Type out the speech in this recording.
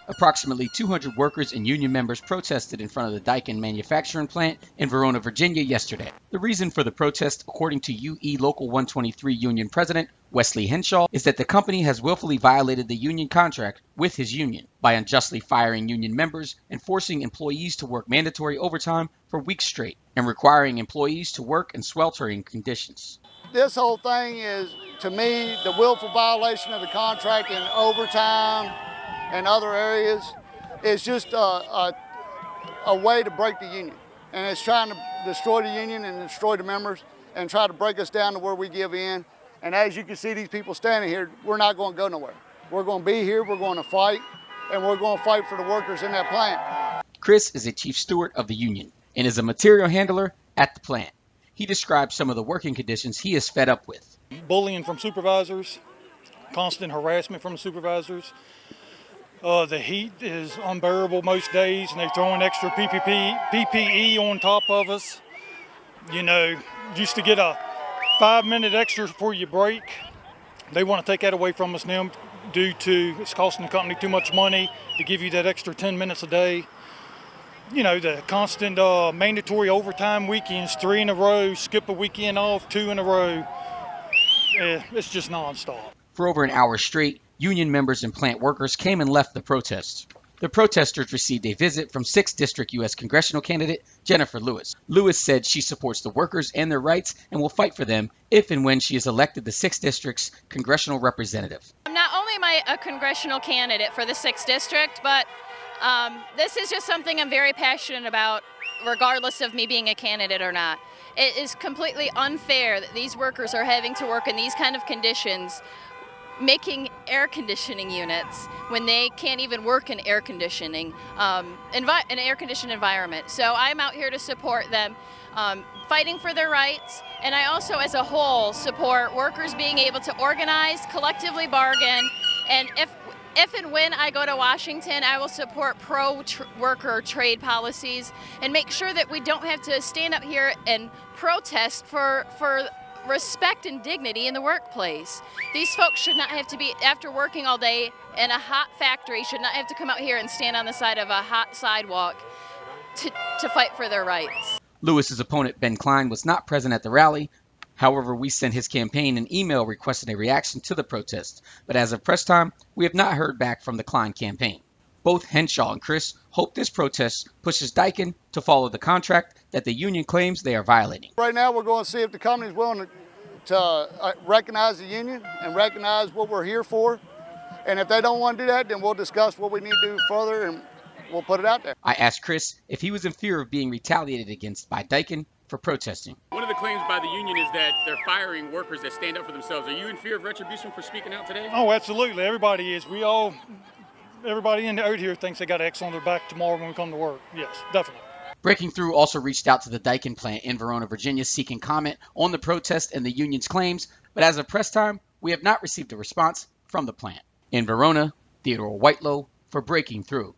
Approximately 200 workers and union members protested in front of the Daikin manufacturing plant in Verona, Virginia yesterday. The reason for the protest, according to UE Local 123 union president Wesley Henshaw, is that the company has willfully violated the union contract with his union by unjustly firing union members and forcing employees to work mandatory overtime for weeks straight and requiring employees to work in sweltering conditions. This whole thing is, to me, the willful violation of the contract in overtime and other areas is just a way to break the union. And it's trying to destroy the union and destroy the members and try to break us down to where we give in. And as you can see, these people standing here, we're not going to go nowhere. We're going to be here, we're going to fight, and we're going to fight for the workers in that plant. Chris is a chief steward of the union and is a material handler at the plant. He describes some of the working conditions he is fed up with. Bullying from supervisors, constant harassment from supervisors. The heat is unbearable most days, and they're throwing extra PPE on top of us. You know, used to get a 5-minute extra before you break. They want to take that away from us now due to it's costing the company too much money to give you that extra 10 minutes a day. You know, the constant mandatory overtime weekends, 3 in a row, skip a weekend off, 2 in a row. It's just nonstop. For over an hour straight, union members and plant workers came and left the protests. The protesters received a visit from 6th District U.S. Congressional candidate Jennifer Lewis. Lewis said she supports the workers and their rights and will fight for them if and when she is elected the 6th District's congressional representative. Not only am I a congressional candidate for the 6th District, but this is just something I'm very passionate about, regardless of me being a candidate or not. It is completely unfair that these workers are having to work in these kind of conditions, making air conditioning units when they can't even work in air conditioning, an air-conditioned environment. So I'm out here to support them, fighting for their rights, and I also, as a whole, support workers being able to organize, collectively bargain, and if and when I go to Washington, I will support pro-worker trade policies and make sure that we don't have to stand up here and protest for respect and dignity in the workplace. These folks should not have to be, after working all day in a hot factory, should not have to come out here and stand on the side of a hot sidewalk to fight for their rights. Lewis's opponent, Ben Klein, was not present at the rally. However, we sent his campaign an email requesting a reaction to the protest. But as of press time, we have not heard back from the Klein campaign. Both Henshaw and Chris hope this protest pushes Daikin to follow the contract that the union claims they are violating. Right now, we're going to see if the company is willing to recognize the union and recognize what we're here for. And if they don't want to do that, then we'll discuss what we need to do further and we'll put it out there. I asked Chris if he was in fear of being retaliated against by Daikin for protesting. One of the claims by the union is that they're firing workers that stand up for themselves. Are you in fear of retribution for speaking out today? Oh, absolutely. Everybody is. Everybody in the out here thinks they got X on their back tomorrow when we come to work. Yes, definitely. Breaking Through also reached out to the Daikin plant in Verona, Virginia, seeking comment on the protest and the union's claims, but as of press time, we have not received a response from the plant. In Verona, Theodore Whitelow for Breaking Through.